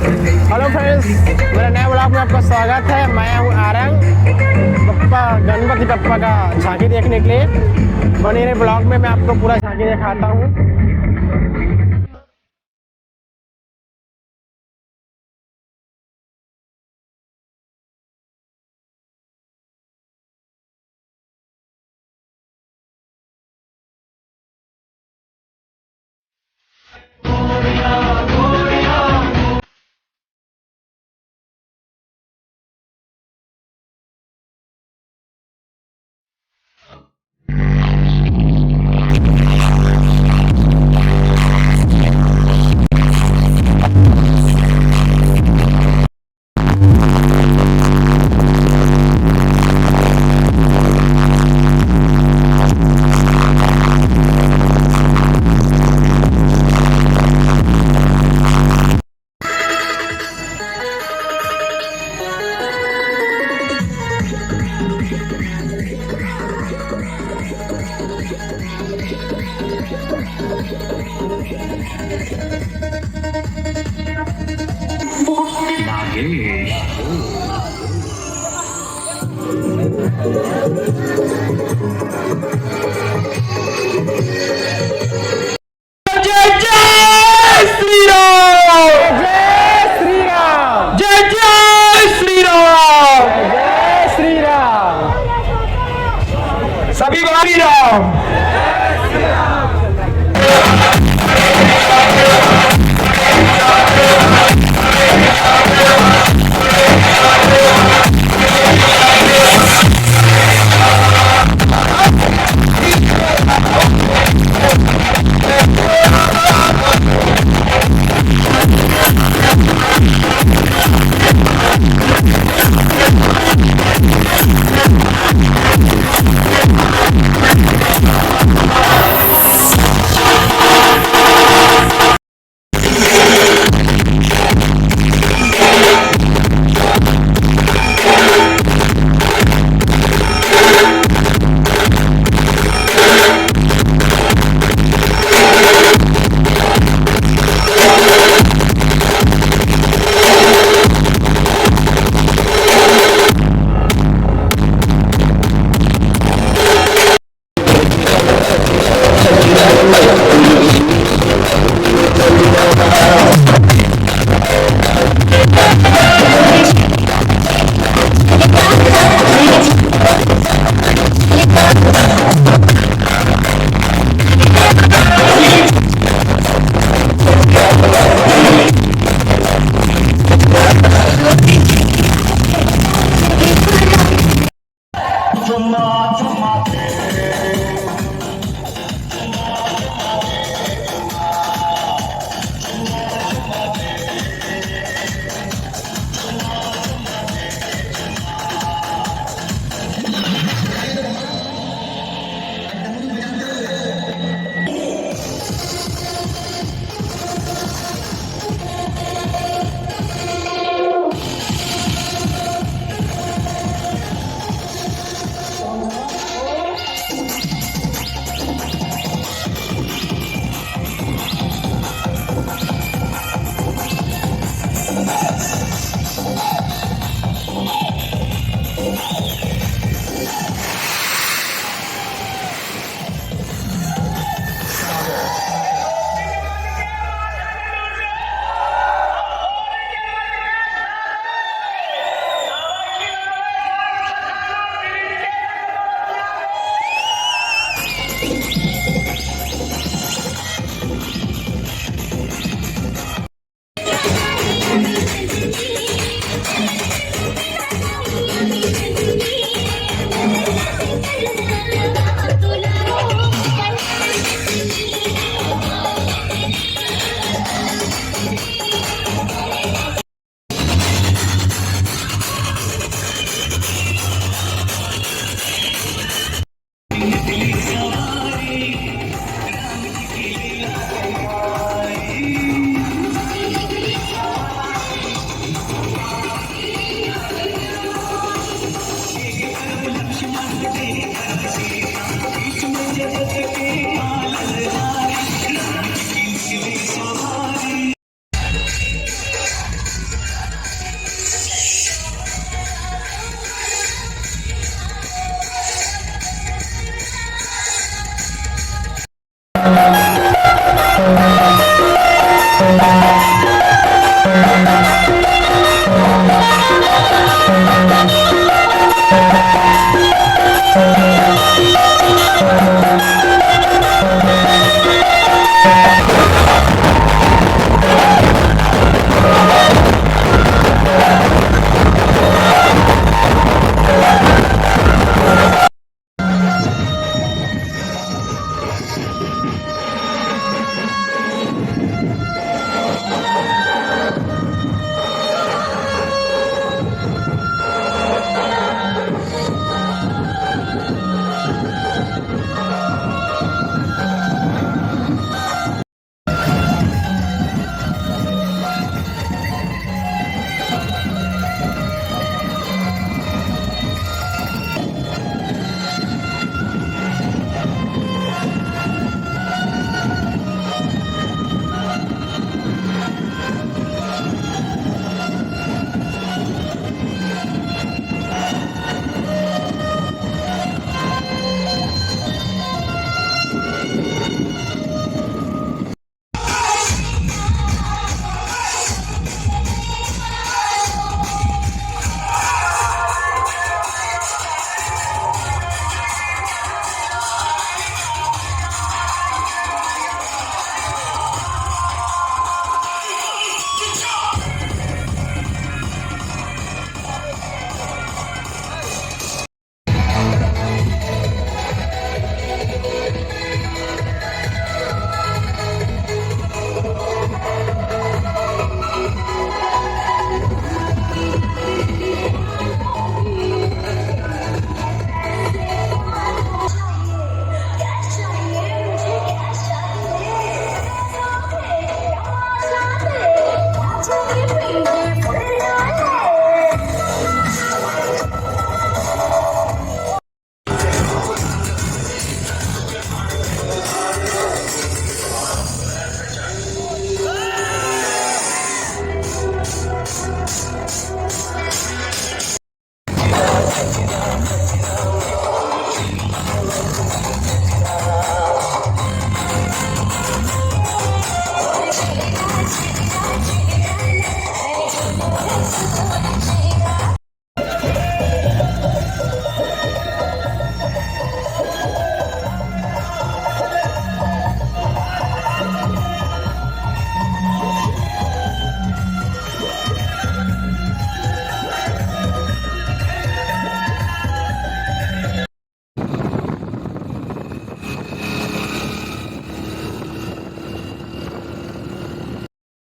Hello friends, मेरे नए blog में आपका स्वागत है। मैं हूँ आरंग, पप्पा गणपति पप्पा का झांकी देखने के लिए। बने रहे ब्लॉग में, मैं आपको पूरा झांकी दिखाता हूँ। जय जय श्री राम, जय श्री राम, जय जय श्री राम, जय श्री राम, सभी भाई Ram.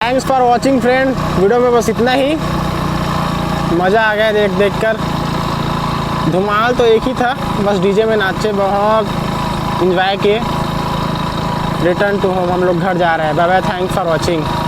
Thanks for watching friend. Video में बस इतना ही। मज़ा आ गया देख कर। धमाल तो एक ही था, बस डीजे में नाचे, बहुत इंजॉय किए। रिटर्न टू होम, हम लोग घर जा रहे हैं। Bye bye, thanks for watching.